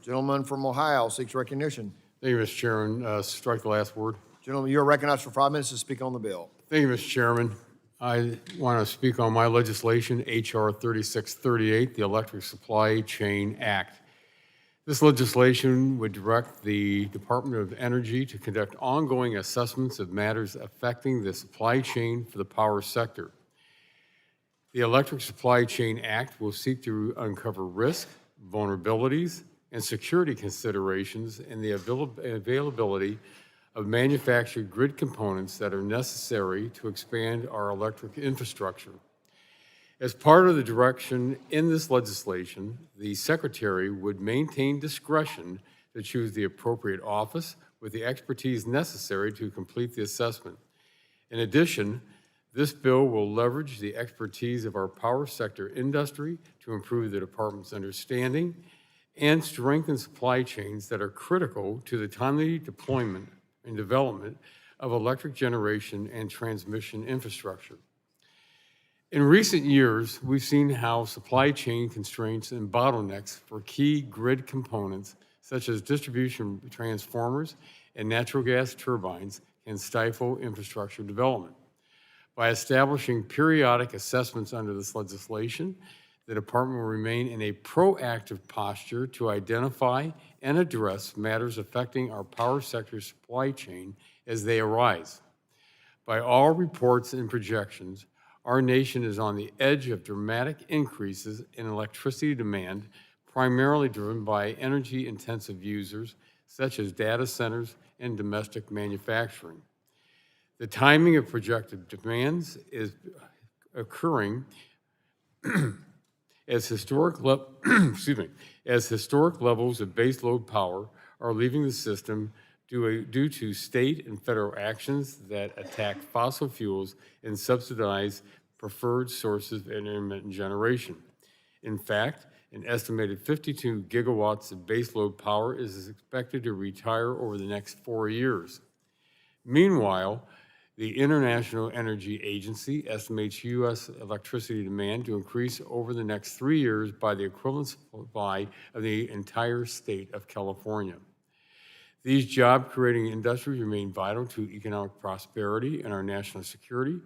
Gentleman from Ohio seeks recognition. Thank you, Mr. Chairman. Strike the last word. Gentlemen, you are recognized for 5 minutes to speak on the bill. Thank you, Mr. Chairman. I want to speak on my legislation, H.R. 3638, the Electric Supply Chain Act. This legislation would direct the Department of Energy to conduct ongoing assessments of matters affecting the supply chain for the power sector. The Electric Supply Chain Act will seek to uncover risk, vulnerabilities, and security considerations in the availability of manufactured grid components that are necessary to expand our electric infrastructure. As part of the direction in this legislation, the Secretary would maintain discretion to choose the appropriate office with the expertise necessary to complete the assessment. In addition, this bill will leverage the expertise of our power sector industry to improve the department's understanding and strengthen supply chains that are critical to the timely deployment and development of electric generation and transmission infrastructure. In recent years, we've seen how supply chain constraints and bottlenecks for key grid components, such as distribution transformers and natural gas turbines, can stifle infrastructure development. By establishing periodic assessments under this legislation, the department will remain in a proactive posture to identify and address matters affecting our power sector supply chain as they arise. By all reports and projections, our nation is on the edge of dramatic increases in electricity demand, primarily driven by energy-intensive users such as data centers and domestic manufacturing. The timing of projected demands is occurring as historic levels of baseload power are leaving the system due to state and federal actions that attack fossil fuels and subsidize preferred sources of intermittent generation. In fact, an estimated 52 gigawatts of baseload power is expected to retire over the next 4 years. Meanwhile, the International Energy Agency estimates U.S. electricity demand to increase over the next 3 years by the equivalent supply of the entire state of California. These job-creating industries remain vital to economic prosperity and our national security.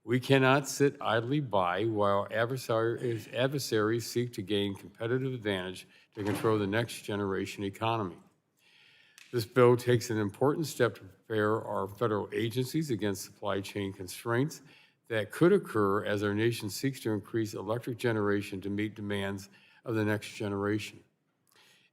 We cannot sit idly by while adversaries seek to gain competitive advantage to control the next generation economy. This bill takes an important step to prepare our federal agencies against supply chain constraints that could occur as our nation seeks to increase electric generation to meet demands of the next generation.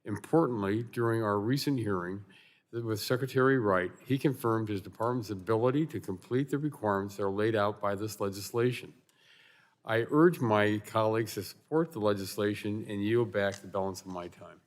Importantly, during our recent hearing with Secretary Wright, he confirmed his department's ability to complete the requirements that are laid out by this legislation. I urge my colleagues to support the legislation and yield back the balance of my time.